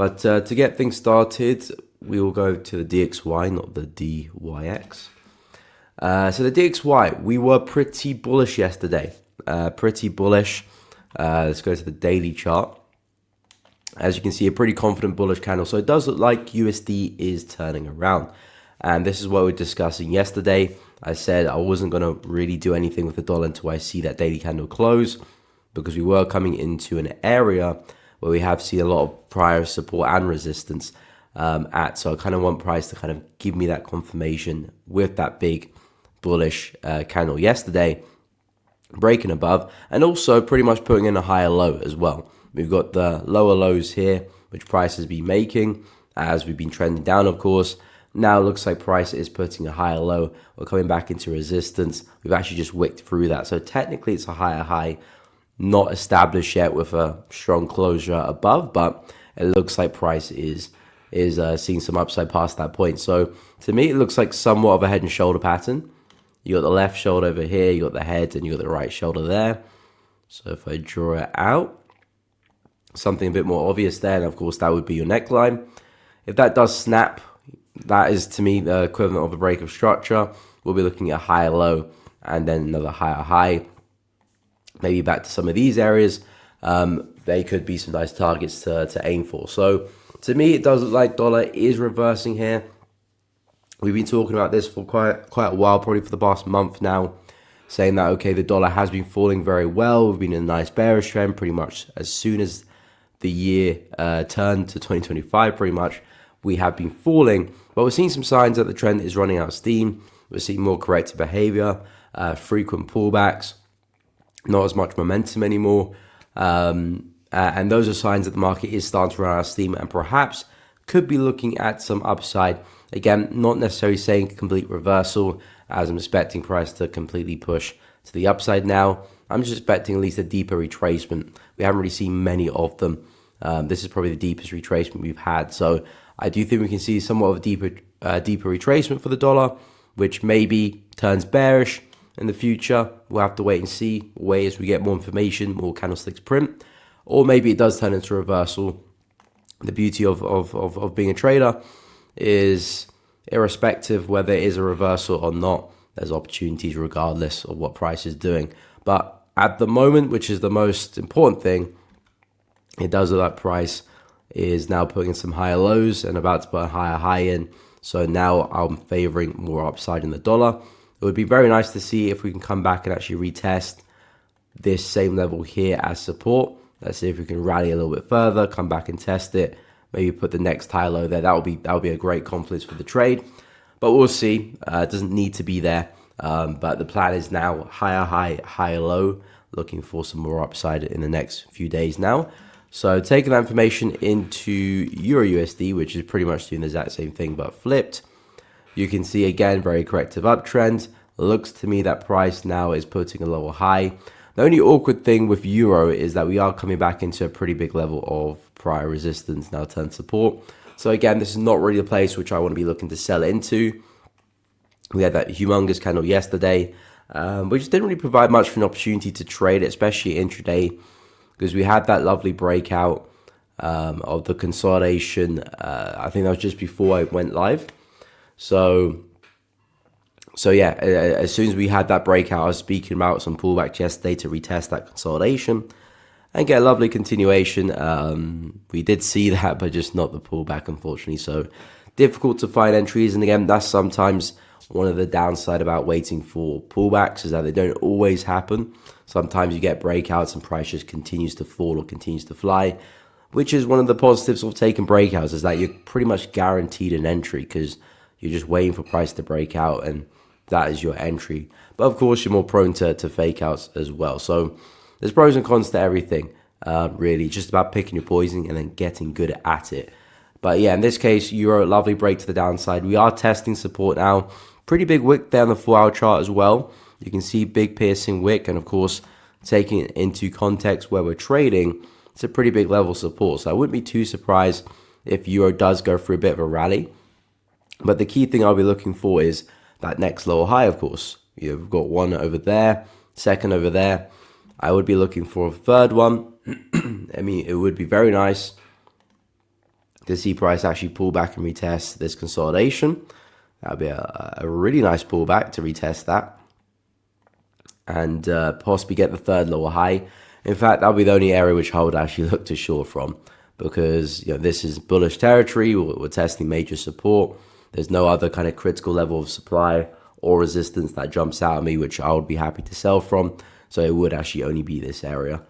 But to get things started, we will go to the DXY, not the DYX. So the DXY, we were pretty bullish yesterday. Pretty bullish. Let's go to the daily chart. As you can see, a pretty confident bullish candle. So it does look like USD is turning around. And this is what we were discussing yesterday. I said I wasn't going to really do anything with the dollar until I see that daily candle close, because we were coming into an area where we have seen a lot of prior support and resistance so I kind of want price to kind of give me that confirmation with that big bullish candle yesterday, breaking above, and also pretty much putting in a higher low as well. We've got the lower lows here, which price has been making as we've been trending down, of course. Now it looks like price is putting a higher low. We're coming back into resistance. We've actually just wicked through that. So technically it's a higher high, not established yet with a strong closure above, but it looks like price is seeing some upside past that point. So to me, it looks like somewhat of a head and shoulder pattern. You got the left shoulder over here, you got the head, and you got the right shoulder there. So if I draw it out, something a bit more obvious there, and of course that would be your neckline. If that does snap, that is to me the equivalent of a break of structure. We'll be looking at a higher low and then another higher high, maybe back to some of these areas. They could be some nice targets to aim for. So to me, it does look like dollar is reversing here. We've been talking about this for quite a while, probably for the past month now, saying that, okay, the dollar has been falling very well. We've been in a nice bearish trend pretty much as soon as the year turned to 2025, pretty much, we have been falling. But we're seeing some signs that the trend is running out of steam. We're seeing more corrective behavior, frequent pullbacks, not as much momentum anymore. And those are signs that the market is starting to run out of steam and perhaps could be looking at some upside. Again, not necessarily saying complete reversal, as I'm expecting price to completely push to the upside now. I'm just expecting at least a deeper retracement. We haven't really seen many of them. This is probably the deepest retracement we've had. So I do think we can see somewhat of a deeper retracement for the dollar, which maybe turns bearish in the future. We'll have to wait and see as we get more information, more candlesticks print, or maybe it does turn into a reversal. The beauty of being a trader is, irrespective whether it is a reversal or not, there's opportunities regardless of what price is doing. But at the moment, which is the most important thing, it does look like price is now putting in some higher lows and about to put a higher high in. So now I'm favoring more upside in the dollar. It would be very nice to see if we can come back and actually retest this same level here as support. Let's see if we can rally a little bit further, come back and test it, maybe put the next high low there. That would be a great confluence for the trade. But we'll see. It doesn't need to be there. But the plan is now higher high, higher low, looking for some more upside in the next few days now. So taking that information into EURUSD, which is pretty much doing the exact same thing but flipped, you can see again very corrective uptrend. Looks to me that price now is putting a lower high. The only awkward thing with euro is that we are coming back into a pretty big level of prior resistance now turned support. So again, this is not really a place which I want to be looking to sell into. We had that humongous candle yesterday, which didn't really provide much of an opportunity to trade, especially intraday, because we had that lovely breakout of the consolidation. I think that was just before I went live. So yeah, as soon as we had that breakout, I was speaking about some pullbacks yesterday to retest that consolidation and get a lovely continuation. We did see that, but just not the pullback, unfortunately. So difficult to find entries. And again, that's sometimes one of the downside about waiting for pullbacks, is that they don't always happen. Sometimes you get breakouts and price just continues to fall or continues to fly, which is one of the positives of taking breakouts, is that you're pretty much guaranteed an entry because you're just waiting for price to break out and that is your entry. But of course, you're more prone to fake outs as well. So there's pros and cons to everything, really. Just about picking your poison and then getting good at it. But yeah, in this case, euro, lovely break to the downside. We are testing support now. Pretty big wick there on the 4-hour chart as well. You can see big piercing wick, and of course, taking it into context where we're trading, it's a pretty big level of support. So I wouldn't be too surprised if euro does go through a bit of a rally. But the key thing I'll be looking for is that next lower high, of course. You've got one over there, second over there. I would be looking for a third one. I mean, it would be very nice to see price actually pull back and retest this consolidation. That would be a really nice pullback to retest that and possibly get the third lower high. In fact, that would be the only area which I would actually look to short from, because this is bullish territory. We're testing major support. There's no other kind of critical level of supply or resistance that jumps out at me, which I would be happy to sell from. So it would actually only be this area.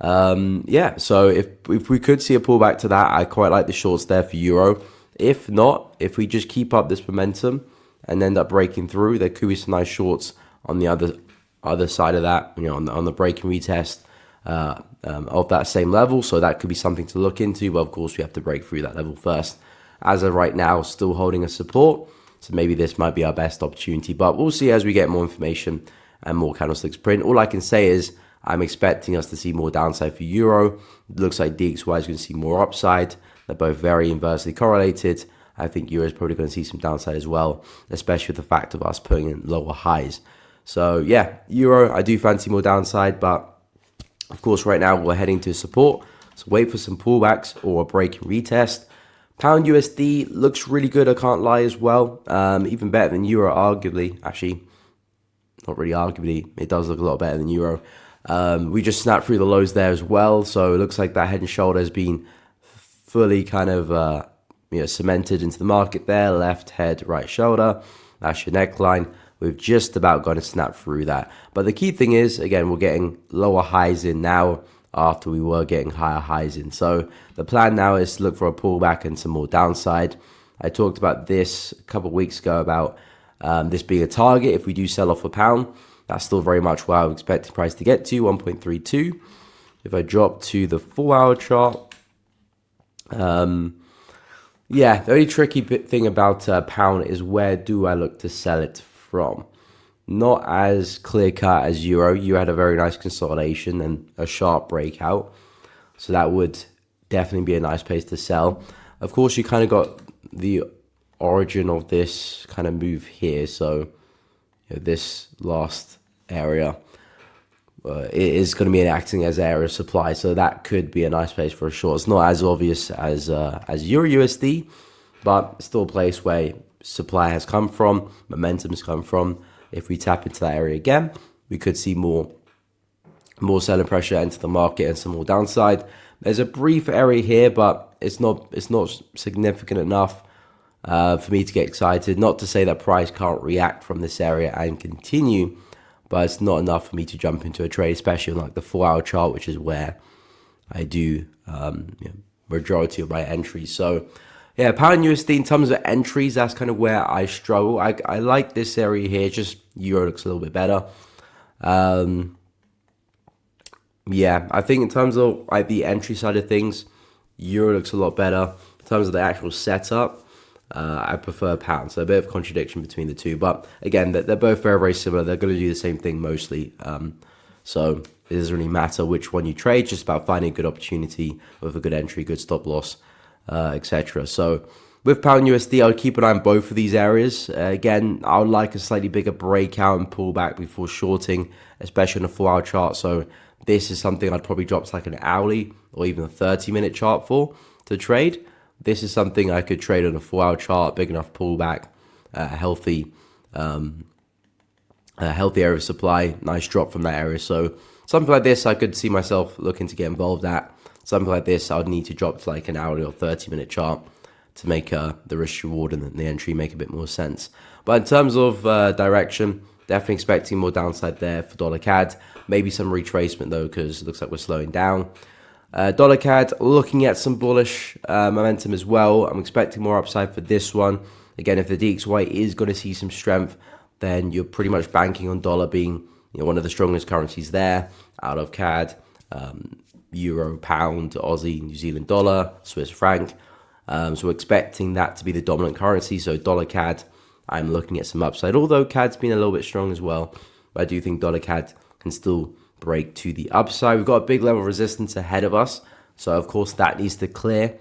Yeah, so if we could see a pullback to that, I quite like the shorts there for euro. If not, if we just keep up this momentum and end up breaking through, there could be some nice shorts on the other side of that, on the break and retest of that same level. So that could be something to look into, but of course we have to break through that level first. As of right now, still holding a support, so maybe this might be our best opportunity, but we'll see as we get more information and more candlesticks print. All I can say is I'm expecting us to see more downside for euro. It looks like DXY is going to see more upside. They're both very inversely correlated. I think euro is probably going to see some downside as well, especially with the fact of us putting in lower highs. So yeah, euro, I do fancy more downside, but of course right now we're heading to support. So wait for some pullbacks or a break and retest. Pound USD looks really good, I can't lie as well. Even better than euro, arguably. Actually, not really arguably. It does look a lot better than euro. We just snapped through the lows there as well. So it looks like that head and shoulder has been fully kind of cemented into the market there. Left head, right shoulder. That's your neckline. We've just about got to snap through that. But the key thing is, again, we're getting lower highs in now after we were getting higher highs in. So the plan now is to look for a pullback and some more downside. I talked about this a couple of weeks ago about this being a target if we do sell off a pound. That's still very much where I'm expecting price to get to, 1.32. If I drop to the 4-hour chart, yeah, the only tricky thing about pound is where do I look to sell it from? Not as clear cut as euro. Euro had a very nice consolidation and a sharp breakout, so that would definitely be a nice place to sell. Of course, you kind of got the origin of this kind of move here. So this last area it is going to be acting as area of supply, so that could be a nice place for a short. It's not as obvious as EURUSD, but still a place where supply has come from, momentum has come from. If we tap into that area again, we could see more selling pressure into the market and some more downside. There's a brief area here, but it's not significant enough for me to get excited. Not to say that price can't react from this area and continue, but it's not enough for me to jump into a trade, especially on like the 4-hour chart, which is where I do majority of my entries. So yeah, pound USD in terms of entries, that's kind of where I struggle. I like this area here, just euro looks a little bit better. Yeah, I think in terms of like the entry side of things, euro looks a lot better. In terms of the actual setup, I prefer pound. So a bit of contradiction between the two. But again, they're both very, very similar. They're going to do the same thing mostly. So it doesn't really matter which one you trade. It's just about finding a good opportunity with a good entry, good stop loss, etc. So with pound USD, I'll keep an eye on both of these areas. Again, I would like a slightly bigger breakout and pullback before shorting, especially on a 4-hour chart. So this is something I'd probably drop to like an hourly or even a 30-minute chart for to trade. This is something I could trade on a 4-hour chart, big enough pullback, healthy area of supply, nice drop from that area. So something like this, I could see myself looking to get involved at. Something like this, I would need to drop to like an hourly or 30-minute chart to make the risk reward and the entry make a bit more sense. But in terms of direction, definitely expecting more downside there for dollar CAD. Maybe some retracement though, because it looks like we're slowing down. Dollar CAD looking at some bullish momentum as well. I'm expecting more upside for this one. Again, if the DXY is going to see some strength, then you're pretty much banking on dollar being one of the strongest currencies there out of CAD, euro, pound, Aussie, New Zealand dollar, Swiss franc. So we're expecting that to be the dominant currency. So dollar CAD, I'm looking at some upside. Although CAD's been a little bit strong as well, but I do think dollar CAD can still break to the upside. We've got a big level of resistance ahead of us, so of course that needs to clear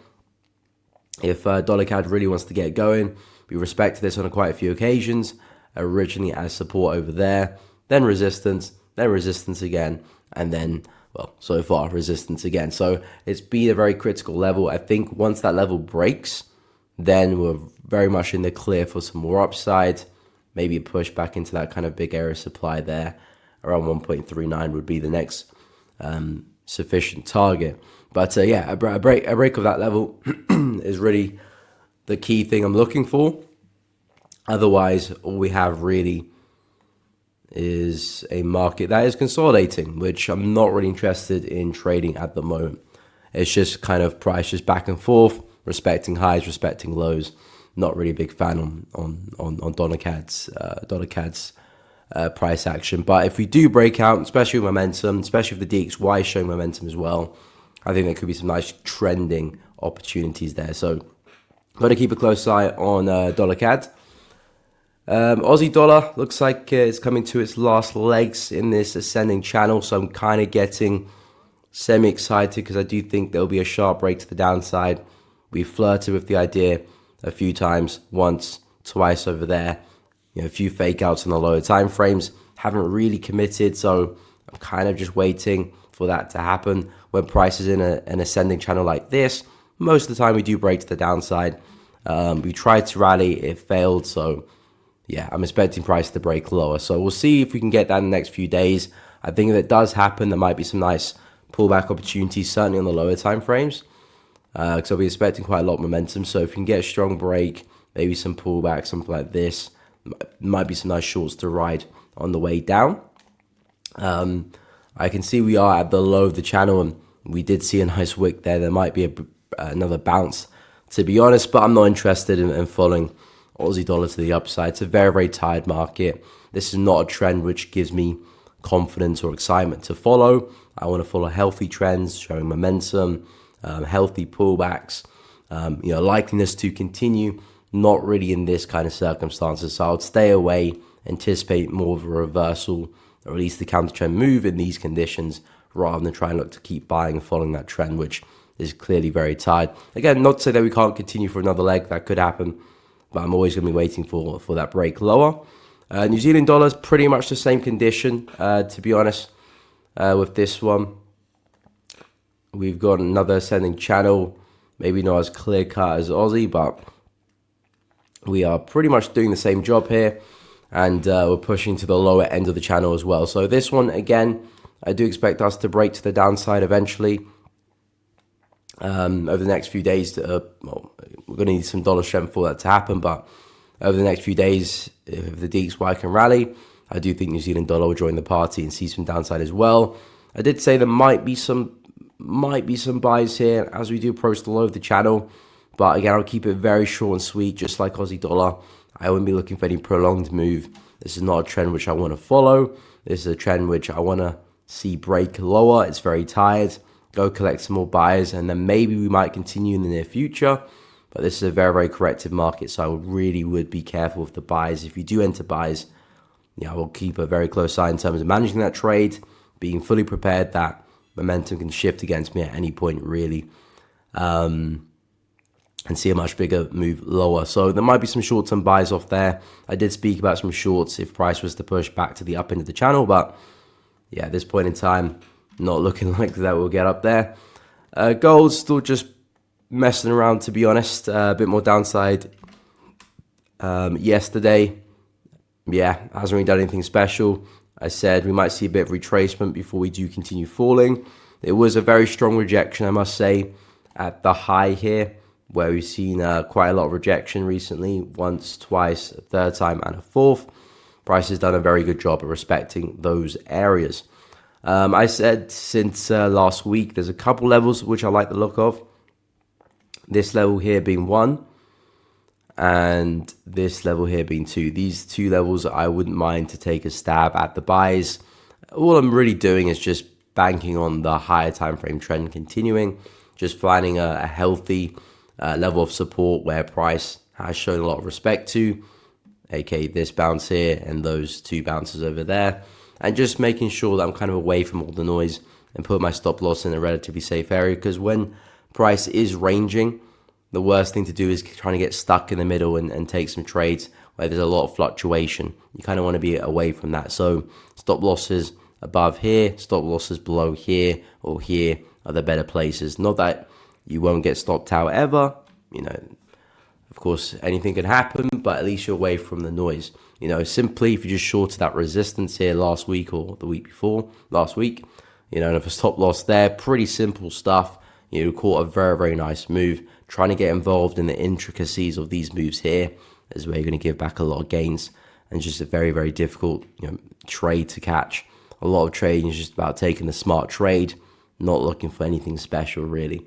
if dollar CAD really wants to get going. We respected this on quite a few occasions, originally as support over there, then resistance again, and then well, so far, resistance again. So it's been a very critical level. I think once that level breaks, then we're very much in the clear for some more upside. Maybe a push back into that kind of big area of supply there. Around 1.39 would be the next sufficient target. But yeah, a break of that level is really the key thing I'm looking for. Otherwise, all we have really is a market that is consolidating, which I'm not really interested in trading at the moment. It's just kind of price just back and forth, respecting highs, respecting lows. Not really a big fan on dollar CAD's price action. But if we do break out, especially with momentum, especially with the DXY showing momentum as well, I think there could be some nice trending opportunities there. So got to keep a close eye on dollar CAD. Aussie dollar looks like it's coming to its last legs in this ascending channel. So I'm kind of getting semi-excited because I do think there'll be a sharp break to the downside. We flirted with the idea a few times, once, twice over there. You know, a few fake outs in the lower time frames. Haven't really committed, so I'm kind of just waiting for that to happen. When price is in an ascending channel like this, most of the time we do break to the downside. We tried to rally, it failed, so yeah, I'm expecting price to break lower. So we'll see if we can get that in the next few days. I think if it does happen, there might be some nice pullback opportunities, certainly on the lower time frames. Because I'll be expecting quite a lot of momentum. So if you can get a strong break, maybe some pullback, something like this, might be some nice shorts to ride on the way down. I can see we are at the low of the channel, and we did see a nice wick there. There might be another bounce, to be honest, but I'm not interested in following Aussie dollar to the upside. It's a very, very tired market. This is not a trend which gives me confidence or excitement to follow. I want to follow healthy trends showing momentum, healthy pullbacks, likeliness to continue, not really in this kind of circumstances. So I would stay away, anticipate more of a reversal, or at least the counter trend move in these conditions, rather than try and look to keep buying and following that trend, which is clearly very tight. Again, not to say that we can't continue for another leg, that could happen, but I'm always going to be waiting for that break lower. New Zealand dollar is pretty much the same condition, to be honest, with this one. We've got another ascending channel, maybe not as clear cut as Aussie, but we are pretty much doing the same job here, and we're pushing to the lower end of the channel as well. So this one, again, I do expect us to break to the downside eventually over the next few days. We're going to need some dollar strength for that to happen, but over the next few days, if the DXY can rally, I do think New Zealand dollar will join the party and see some downside as well. I did say there might be some buys here as we do approach the low of the channel, but again, I'll keep it very short and sweet, just like Aussie dollar. I wouldn't be looking for any prolonged move. This is not a trend which I want to follow. This is a trend which I want to see break lower. It's very tired. Go collect some more buys, and then maybe we might continue in the near future. But this is a very, very corrective market, so I really would be careful with the buys. If you do enter buys, I will keep a very close eye in terms of managing that trade, being fully prepared that momentum can shift against me at any point, really, and see a much bigger move lower. So there might be some short-term buys off there. I did speak about some shorts if price was to push back to the up end of the channel, but yeah, at this point in time, not looking like that will get up there. Gold's still just messing around, to be honest. A bit more downside yesterday. Yeah, hasn't really done anything special. I said we might see a bit of retracement before we do continue falling. It was a very strong rejection, I must say, at the high here, where we've seen quite a lot of rejection recently, once, twice, a third time, and a fourth. Price has done a very good job of respecting those areas. I said since last week, there's a couple levels which I like the look of. This level here being 1, and this level here being 2. These two levels I wouldn't mind to take a stab at the buys. All I'm really doing is just banking on the higher time frame trend continuing, just finding a healthy level of support where price has shown a lot of respect to, aka this bounce here and those two bounces over there, and just making sure that I'm kind of away from all the noise and put my stop loss in a relatively safe area, because when price is ranging, the worst thing to do is trying to get stuck in the middle and take some trades where there's a lot of fluctuation. You kind of want to be away from that. So stop losses above here, stop losses below here or here are the better places. Not that you won't get stopped out ever, you know, of course anything can happen, but at least you're away from the noise. You know, simply if you just shorted that resistance here last week or the week before, last week, you know, and if a stop loss there, pretty simple stuff. You know, caught a very, very nice move. Trying to get involved in the intricacies of these moves here is where you're going to give back a lot of gains, and just a very, very difficult, you know, trade to catch. A lot of trading is just about taking a smart trade, not looking for anything special really.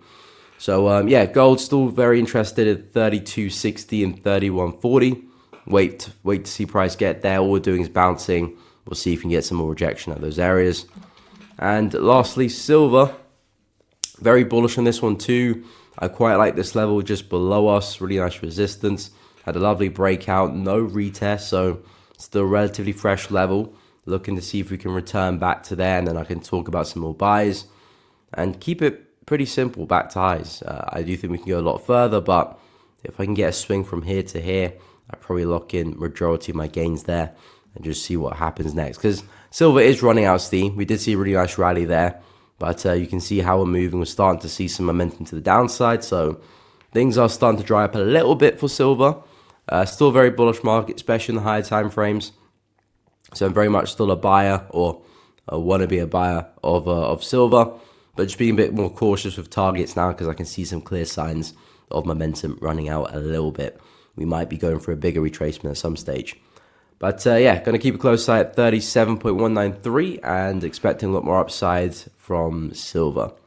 So yeah, gold still very interested at 32.60 and 31.40. Wait to see price get there. All we're doing is bouncing. We'll see if we can get some more rejection at those areas. And lastly, silver. Very bullish on this one too. I quite like this level just below us. Really nice resistance. Had a lovely breakout. No retest, so still relatively fresh level. Looking to see if we can return back to there, and then I can talk about some more buys. And keep it pretty simple, back to highs. I do think we can go a lot further, but if I can get a swing from here to here, I'd probably lock in majority of my gains there and just see what happens next. Because silver is running out of steam. We did see a really nice rally there, but you can see how we're moving. We're starting to see some momentum to the downside, so things are starting to dry up a little bit for silver. Still a very bullish market, especially in the higher time frames. So I'm very much still a buyer, or want to be a buyer of silver, but just being a bit more cautious with targets now because I can see some clear signs of momentum running out a little bit. We might be going for a bigger retracement at some stage. But yeah, going to keep a close eye at 37.193 and expecting a lot more upside from silver.